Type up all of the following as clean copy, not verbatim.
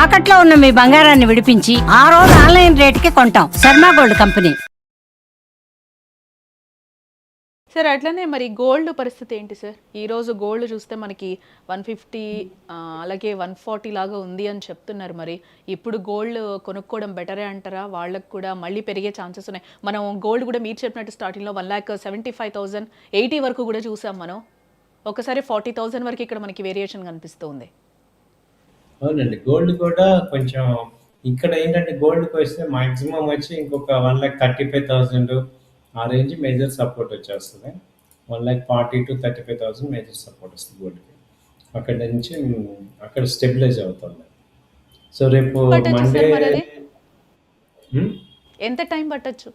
తాకట్లో ఉన్న మీ బంగారాన్ని విడిపించి ఆ రోజు ఆన్లైన్ రేటుకి కొంటాం. Sharma gold company. సార్ అట్లనే మరి గోల్డ్ పరిస్థితి ఏంటి సార్? ఈరోజు గోల్డ్ చూస్తే మనకి 150 అలాగే 140 లాగా ఉంది అని చెప్తున్నారు. మరి ఇప్పుడు గోల్డ్ కొనుక్కోవడం బెటరే అంటారా? వాళ్ళకి కూడా మళ్ళీ పెరిగే ఛాన్సెస్ ఉన్నాయి. మనం గోల్డ్ కూడా మీరు చెప్పినట్టు స్టార్టింగ్లో 1,75,000 80 వరకు కూడా చూసాం మనం. ఒకసారి 40,000 వరకు ఇక్కడ మనకి వేరియేషన్ కనిపిస్తుంది. అవునండి. గోల్డ్ కూడా కొంచెం ఇక్కడ ఏంటంటే గోల్డ్‌కొస్తే మాక్సిమం వచ్చి ఇంకొక 1,35,000 ఆ రేంజ్ మేజర్ సపోర్ట్ వచ్చేస్తది. 1,40,000-35,000 మేజర్ సపోర్ట్ వస్తుంది గోల్డ్‌కి. అక్కడి నుంచి అక్కడ స్టెబిలైజ్ అవుతుంది. సో రేపు పట్టొచ్చు మండే సార్ మరి అది? హ్మ్. ఎంత టైం పట్టొచ్చు?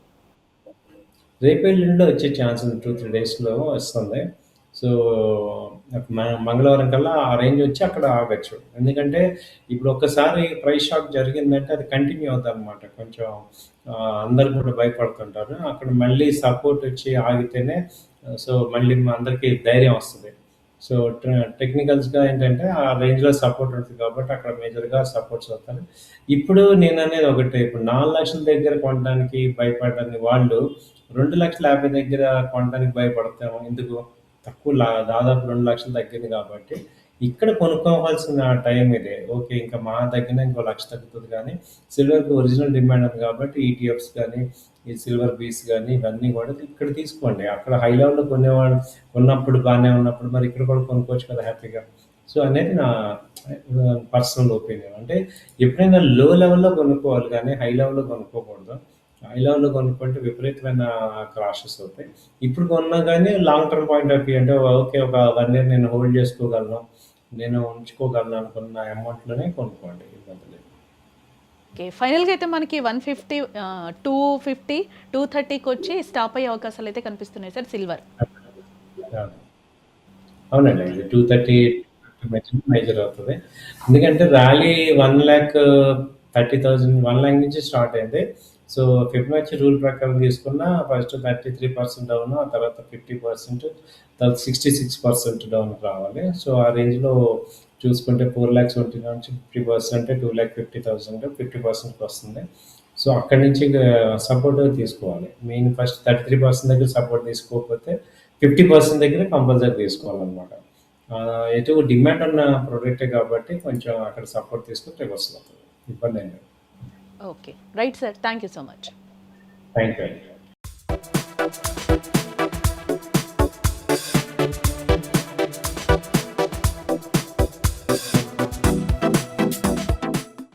రేపు ఎల్లుండిలో వచ్చే ఛాన్స్ ఉంది. 2-3 డేస్‌లో వస్తుంది. సో మంగళవారం కల్లా ఆ రేంజ్ వచ్చి అక్కడ ఆగొచ్చు. ఎందుకంటే ఇప్పుడు ఒక్కసారి ప్రైస్ షాక్ జరిగిందంటే అది కంటిన్యూ అవుద్దనమాట. కొంచెం అందరూ కూడా భయపడుతుంటారు. అక్కడ మళ్ళీ సపోర్ట్ వచ్చి ఆగితేనే సో మళ్ళీ అందరికీ ధైర్యం వస్తది. సో టెక్నికల్స్‌గా ఏంటంటే ఆ రేంజ్‌లో సపోర్ట్ ఉంటది కాబట్టి అక్కడ మేజర్‌గా సపోర్ట్స్ అవుతారు. ఇప్పుడు నేననేది ఒకటే, ఇప్పుడు 4,00,000 దగ్గర కొనడానికి భయపడని వాళ్ళు 2,50,000 దగ్గర కొనడానికి భయపడతాము. ఎందుకు? తక్కువ దాదాపు 2,00,000 తగ్గింది కాబట్టి ఇక్కడ కొనుక్కోవాల్సిన టైం ఇదే. ఓకే. ఇంకా మహా తగ్గినా ఇంకో 1,00,000 తగ్గుతది కానీ సిల్వర్‌కి ఒరిజినల్ డిమాండ్ ఉంది కాబట్టి ఈటీఎఫ్స్ గానీ, ఈ సిల్వర్ బీస్ గానీ ఇవన్నీ కూడా ఇక్కడ తీసుకోండి. అక్కడ హై లెవెల్‌లో కొన్నప్పుడు బానే ఉన్నప్పుడు మరి ఇక్కడ కూడా కొనుక్కోవచ్చు కదా హ్యాపీగా. సో అనేది నా పర్సనల్ ఒపీనియన్. అంటే ఎప్పుడైనా లో లెవెల్‌లో కొనుక్కోవాలి కానీ హై లెవెల్‌లో కొనుక్కోకూడదు. హై లెవెల్‌లో కొనుక్కుంటే విపరీతమైన క్రాషెస్ అవుతాయి. ఇప్పుడు కొన్నా గానీ long term point of view అంటే ఓకే. ఒక 1 ఇయర్ నేను హోల్డ్ చేసుకోగలను. నేను ఉంచుకోగలను అనుకున్న అమౌంట్‌లోనే కొనుక్కోండి. ఇబ్బంది లేదు. ఓకే. ఫైనల్‌గా అయితే మనకి 150 250, 230కొచ్చి స్టాప్ అయ్యే అవకాశాలైతే కనిపిస్తున్నాయి సార్ సిల్వర్. అవును. అవునండి. ఇది 230 మధ్యలో మేజర్ అవుతది. ఎందుకంటే ర్యాలీ 1,30,000 1,00,000 నుంచి స్టార్ట్ అయింది. సో ఫిబొనాచి రూల్ ప్రకారం తీసుకున్న ఫస్ట్ 33% డౌన్, ఆ తర్వాత 50%, తర్వాత 66% డౌన్‌కి రావాలి. సో ఆ రేంజ్‌లో చూసుకుంటే 4,20,000 నుంచి 50% అంటే 2,50,000 50%కి వస్తుంది. సో అక్కడి నుంచి సపోర్ట్ తీసుకోవాలి. మెయిన్ ఫస్ట్ 33% దగ్గర సపోర్ట్ తీసుకోకపోతే 50% దగ్గర కంపల్సరీ తీసుకోవాలనమాట. ఎటు డిమాండ్ ఉన్న ప్రొడక్టే కాబట్టి కొంచెం అక్కడ సపోర్ట్ తీసుకుంటే రివర్సల్ అవుతది. ఇబ్బందేం లేదు. Okay. Right sir. Thank you so much. Thank you అండి.